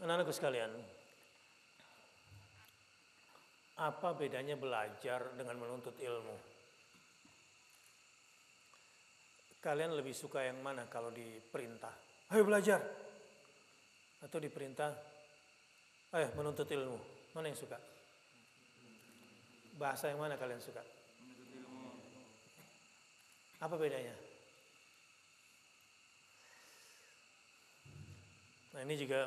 Anak-anakku sekalian, apa bedanya belajar dengan menuntut ilmu? Kalian lebih suka yang mana kalau diperintah? Ayo belajar. Atau diperintah, ayo menuntut ilmu. Mana yang suka? Bahasa yang mana kalian suka? Menuntut ilmu. Apa bedanya? Nah, ini juga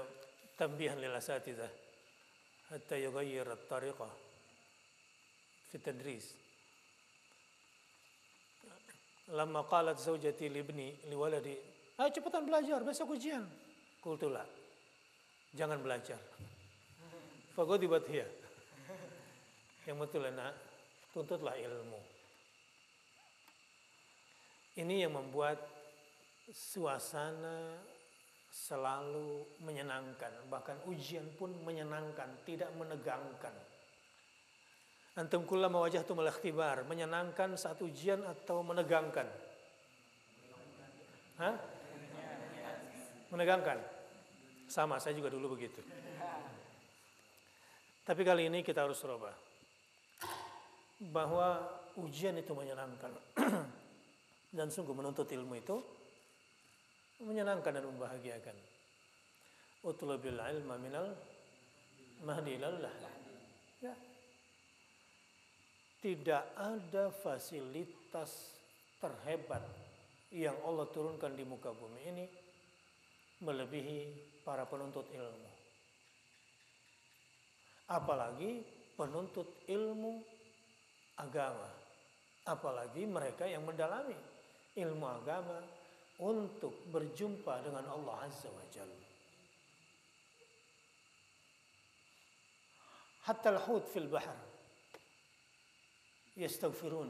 tambihan lil asatidzah hatta yughayyir at-tariqah fi tadris. Lama qalat zawjati libni liwaladi, ayo cepetan belajar, besok ujian. Qultu la, jangan belajar. Fagodibat hiya. Yang betul nak, tuntutlah ilmu. Ini yang membuat suasana selalu menyenangkan, bahkan ujian pun menyenangkan, tidak menegangkan. Antum kullama wajahtum al-ikhtibar, menyenangkan saat ujian atau menegangkan? Hah? Menegangkan. Sama, saya juga dulu begitu. Tapi kali ini kita harus rubah. Bahwa ujian itu menyenangkan. Dan sungguh menuntut ilmu itu menyenangkan dan membahagiakan. Utlubil ilma minal mahdi ilal lahdi. Ya. Tidak ada fasilitas terhebat yang Allah turunkan di muka bumi ini melebihi para penuntut ilmu. Apalagi penuntut ilmu agama. Apalagi mereka yang mendalami ilmu agama untuk berjumpa dengan Allah Azza wa Jalla. Hatta al-hut fil bahr yastaghfirun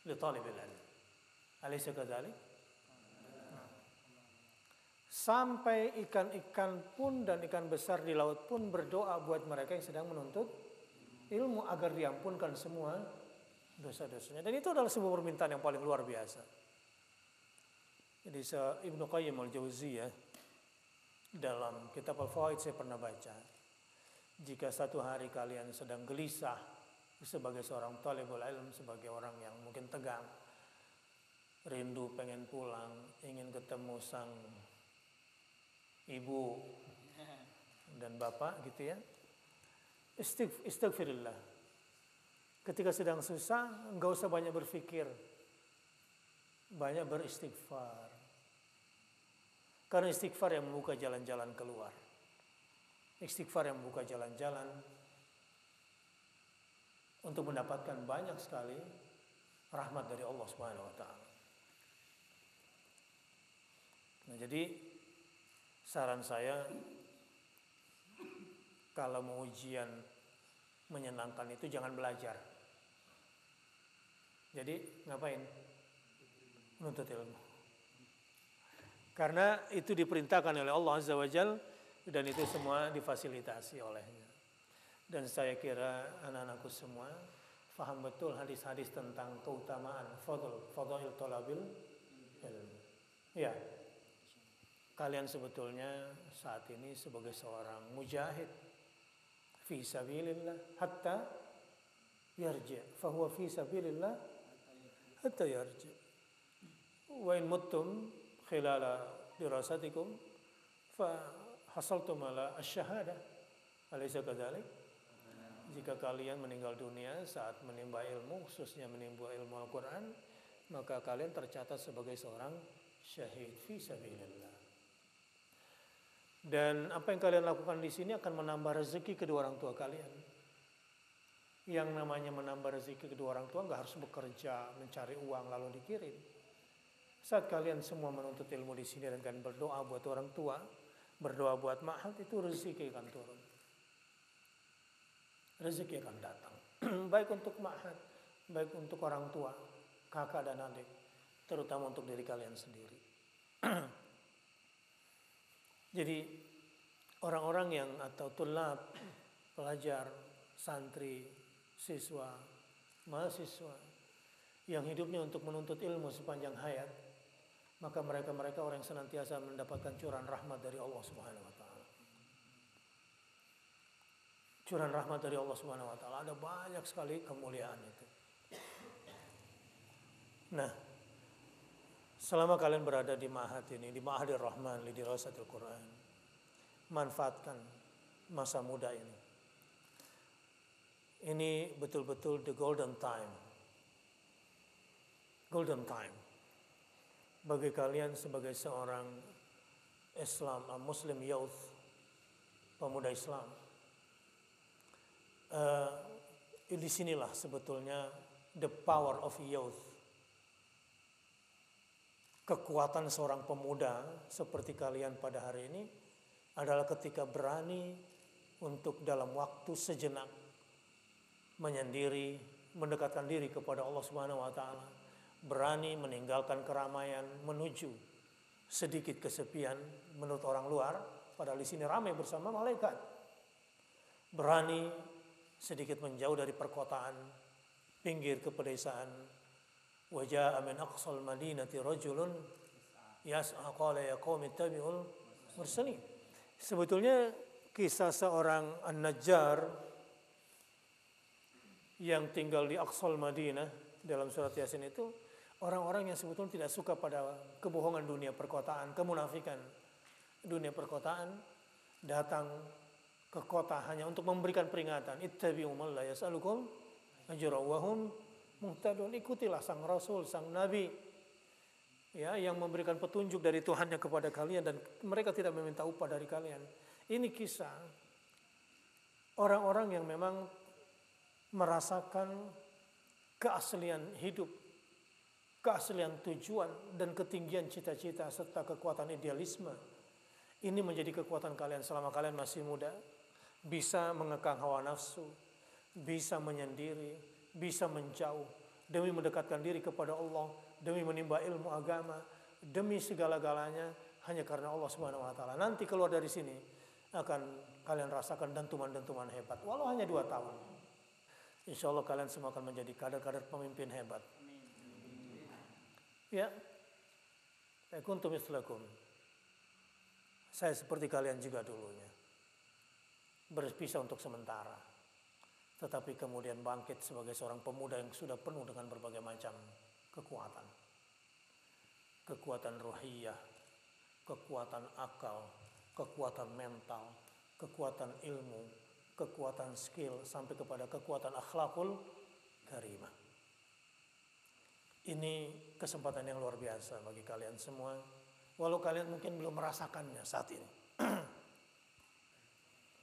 li talib al-ilm. Alaysa kadzalik? Sampai ikan-ikan pun dan ikan besar di laut pun berdoa buat mereka yang sedang menuntut ilmu agar diampunkan semua dosa-dosanya. Dan itu adalah sebuah permintaan yang paling luar biasa. Jadi Ibnu Qayyim al-Jauziyah dalam kitab Al-Fawaid saya pernah baca, jika satu hari kalian sedang gelisah sebagai seorang talibul ilm, sebagai orang yang mungkin tegang, rindu pengen pulang, ingin ketemu sang ibu dan bapak gitu ya, istighfirillah. Ketika sedang susah, enggak usah banyak berpikir, banyak beristighfar. Karena istighfar yang membuka jalan-jalan keluar. Istighfar yang membuka jalan-jalan untuk mendapatkan banyak sekali rahmat dari Allah Subhanahu wa taala. Nah, jadi saran saya, kalau mau ujian menyenangkan itu jangan belajar. Jadi ngapain? Menuntut ilmu. Karena itu diperintahkan oleh Allah Azza wa Jalla dan itu semua difasilitasi olehnya. Dan saya kira anak-anakku semua faham betul hadis-hadis tentang keutamaan fadail talabil ilmu. Ya. Kalian sebetulnya saat ini sebagai seorang mujahid fi sabilillah hatta yarji, fa huwa fi sabilillah hatta yarji. Wa in muttum khilala dirasatikum fa hasaltum ala asy-syahadah. Alaysa kadzalik? Jika kalian meninggal dunia saat menimba ilmu, khususnya menimba ilmu Al-Qur'an, maka kalian tercatat sebagai seorang syahid fi sabilillah. Dan apa yang kalian lakukan di sini akan menambah rezeki kedua orang tua kalian. Yang namanya menambah rezeki kedua orang tua nggak harus bekerja mencari uang lalu dikirim. Saat kalian semua menuntut ilmu di sini dan kalian berdoa buat orang tua, berdoa buat ma'had, itu rezeki akan turun. Rezeki akan datang. Baik untuk ma'had, baik untuk orang tua, kakak dan adik, terutama untuk diri kalian sendiri. Jadi orang-orang yang atau tulab, pelajar, santri, siswa, mahasiswa yang hidupnya untuk menuntut ilmu sepanjang hayat, maka mereka orang yang senantiasa mendapatkan curahan rahmat dari Allah Subhanahu wa taala. curahan rahmat dari Allah Subhanahu wa taala, ada banyak sekali kemuliaan itu. Nah, selama kalian berada di ma'had ini, di Ma'hadir Rahman li Dirasatil Quran, manfaatkan masa muda ini. Ini betul-betul the golden time. Golden time. Bagi kalian sebagai seorang Islam, Muslim youth, pemuda Islam. Di sinilah sebetulnya the power of youth. Kekuatan seorang pemuda seperti kalian pada hari ini adalah ketika berani untuk dalam waktu sejenak menyendiri, mendekatkan diri kepada Allah Subhanahu wa taala, berani meninggalkan keramaian menuju sedikit kesepian menurut orang luar, padahal di sini ramai bersama malaikat. Berani sedikit menjauh dari perkotaan, pinggir ke pedesaan. Waja'a min aqsal madinati rajulun yas'a qala ya qaumi ittabi'ul mursalin. Sebetulnya kisah seorang An-Najjar yang tinggal di Aqsal Madinah dalam surat Yasin itu orang-orang yang sebetulnya tidak suka pada kebohongan dunia perkotaan, kemunafikan dunia perkotaan, datang ke kota hanya untuk memberikan peringatan, ittabi'u man la yas'alukum ajra wa hum muhtadun. Ikutilah sang Rasul, sang Nabi, ya, yang memberikan petunjuk dari Tuhannya kepada kalian dan mereka tidak meminta upah dari kalian. Ini kisah orang-orang yang memang merasakan keaslian hidup, keaslian tujuan dan ketinggian cita-cita serta kekuatan idealisme. Ini menjadi kekuatan kalian selama kalian masih muda, bisa mengekang hawa nafsu, bisa menyendiri, bisa menjauh demi mendekatkan diri kepada Allah, demi menimba ilmu agama, demi segala-galanya hanya karena Allah Subhanahu wa taala. Nanti keluar dari sini akan kalian rasakan dentuman-dentuman hebat walau hanya 2 tahun. Insya Allah kalian semua akan menjadi kader-kader pemimpin hebat. Ya. Kuntum mislakum. Saya seperti kalian juga dulunya. Berpisah untuk sementara. Tetapi kemudian bangkit sebagai seorang pemuda yang sudah penuh dengan berbagai macam kekuatan. Kekuatan ruhiyah, kekuatan akal, kekuatan mental, kekuatan ilmu, kekuatan skill, sampai kepada kekuatan akhlakul karimah. Ini kesempatan yang luar biasa bagi kalian semua, walau kalian mungkin belum merasakannya saat ini.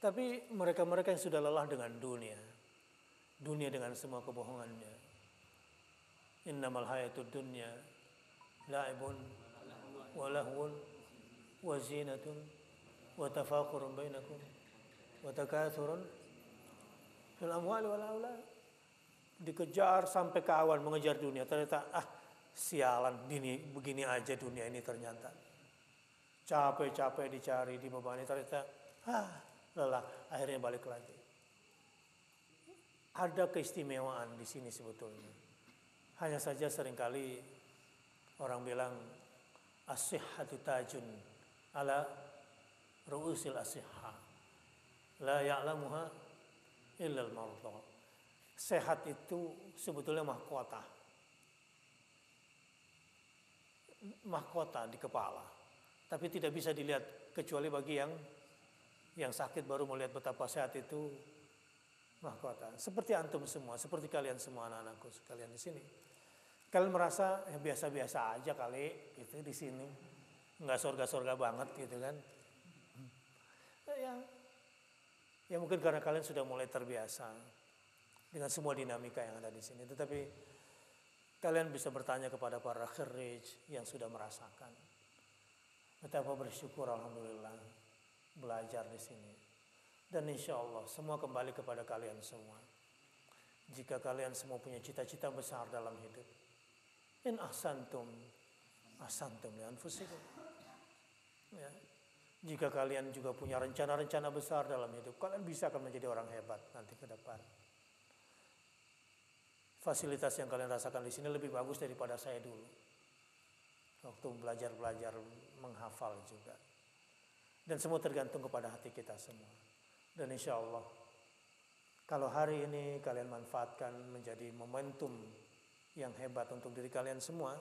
Tapi mereka-mereka yang sudah lelah dengan dunia dengan semua kebohongannya. Innamal hayatud dunya la'ibun wa lahwun wa zinatun wa tafakurun bainakum wa takathurun fil amwali wal aulad. Dikejar sampai ke awan mengejar dunia, ternyata sialan, begini aja dunia ini ternyata. Capek-capek dicari, dibebani, ternyata lelah, akhirnya balik lagi. Ada keistimewaan di sini sebetulnya. Hanya saja seringkali orang bilang as-sihhatu tajun ala ru'usil as-sihha la ya'lamuha illa al-mardha. Sehat itu sebetulnya mahkota. Mahkota di kepala. Tapi tidak bisa dilihat kecuali bagi yang sakit baru melihat betapa sehat itu mahkota. Seperti antum semua, seperti kalian semua anak-anakku sekalian di sini. Kalian merasa biasa-biasa aja kali gitu di sini. Enggak surga-surga banget gitu kan. Ya mungkin karena kalian sudah mulai terbiasa dengan semua dinamika yang ada di sini. Tetapi kalian bisa bertanya kepada para kharij yang sudah merasakan. Betapa bersyukur alhamdulillah belajar di sini. Dan insya Allah semua kembali kepada kalian semua. Jika kalian semua punya cita-cita besar dalam hidup, in ahsantum li anfusikum. Ya. Jika kalian juga punya rencana-rencana besar dalam hidup, kalian bisa akan menjadi orang hebat nanti ke depan. Fasilitas yang kalian rasakan di sini lebih bagus daripada saya dulu. Waktu belajar menghafal juga. Dan semua tergantung kepada hati kita semua. Dan insya Allah Kalau hari ini kalian manfaatkan menjadi momentum yang hebat untuk diri kalian semua,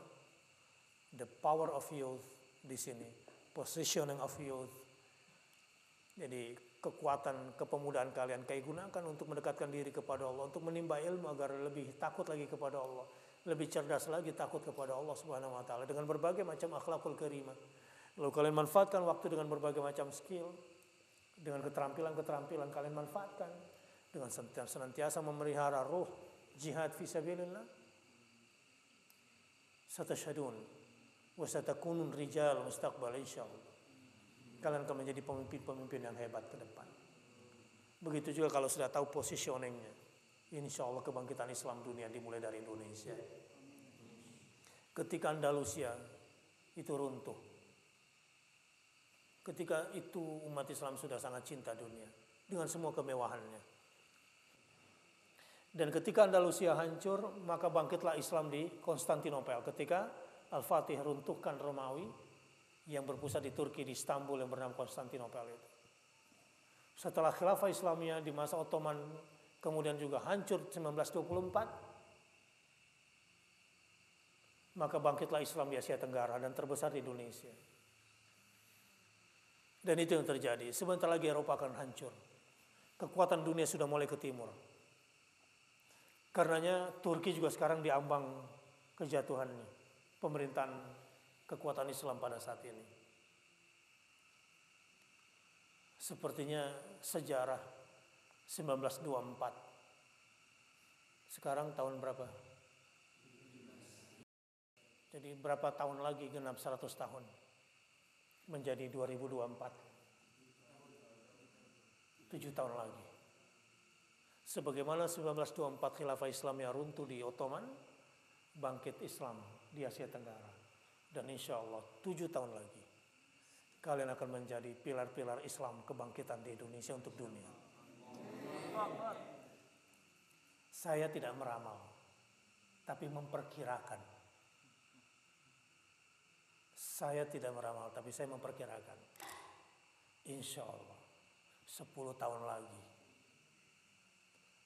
the power of youth di sini, positioning of youth. Jadi kekuatan kepemudaan kalian kalian gunakan untuk mendekatkan diri kepada Allah, untuk menimba ilmu agar lebih takut lagi kepada Allah, lebih cerdas lagi takut kepada Allah Subhanahu wa taala dengan berbagai macam akhlakul karimah. Lalu kalian manfaatkan waktu dengan berbagai macam skill, dengan keterampilan kalian manfaatkan dengan senantiasa memelihara ruh jihad fisabilillah. Satashhadun wa satakunun rijal mustaqbal insyaallah. Kalian akan menjadi pemimpin-pemimpin yang hebat ke depan. Begitu juga kalau sudah tahu positioningnya, insyaallah kebangkitan Islam dunia dimulai dari Indonesia. Ketika Andalusia itu runtuh, ketika itu umat Islam sudah sangat cinta dunia dengan semua kemewahannya. Dan ketika Andalusia hancur, maka bangkitlah Islam di Konstantinopel. Ketika Al-Fatih runtuhkan Romawi yang berpusat di Turki, di Istanbul yang bernama Konstantinopel itu. Setelah khilafah Islamiyah di masa Ottoman kemudian juga hancur 1924, maka bangkitlah Islam di Asia Tenggara dan terbesar di Indonesia. Dan itu yang terjadi. Sebentar lagi Eropa akan hancur. Kekuatan dunia sudah mulai ke timur. Karenanya Turki juga sekarang diambang kejatuhannya, pemerintahan kekuatan Islam pada saat ini. Sepertinya sejarah 1924. Sekarang tahun berapa? Jadi berapa tahun lagi genap 100 tahun? Menjadi 2024. 7 tahun lagi. Sebagaimana 1924 khilafah Islamiyah runtuh di Ottoman, bangkit Islam di Asia Tenggara. Dan insya Allah 7 tahun lagi kalian akan menjadi pilar-pilar Islam kebangkitan di Indonesia untuk dunia. Saya tidak meramal, tapi memperkirakan. Saya tidak meramal, tapi saya memperkirakan. Insya Allah 10 tahun lagi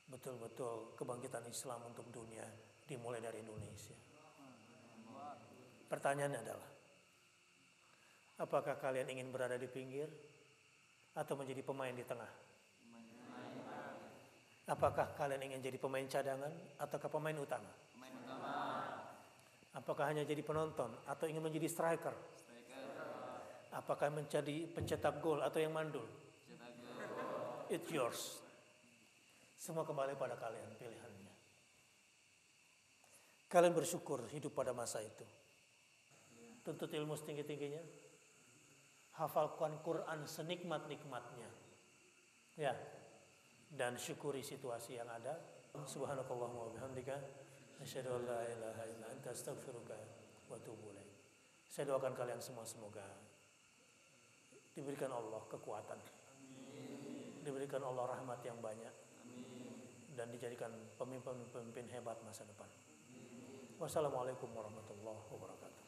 betul-betul kebangkitan Islam untuk dunia dimulai dari Indonesia. Pertanyaannya adalah, apakah kalian ingin berada di pinggir atau menjadi pemain di tengah? Apakah kalian ingin jadi pemain cadangan ataukah pemain utama? Apakah hanya jadi penonton atau ingin menjadi striker? Apakah menjadi pencetak gol atau yang mandul? It's yours. Semua kembali pada kalian pilihannya. Kalian bersyukur hidup pada masa itu. Tuntut ilmu setinggi-tingginya. Hafalkan Quran senikmat-nikmatnya. Ya. Dan syukuri situasi yang ada. Subhanakallahumma wa bihamdika asyhadu an la ilaha illa anta astaghfiruka wa atubu ilaik. Saya doakan kalian semua semoga diberikan Allah kekuatan. Diberikan Allah rahmat yang banyak. Dan dijadikan pemimpin-pemimpin hebat masa depan. Wassalamualaikum warahmatullahi wabarakatuh.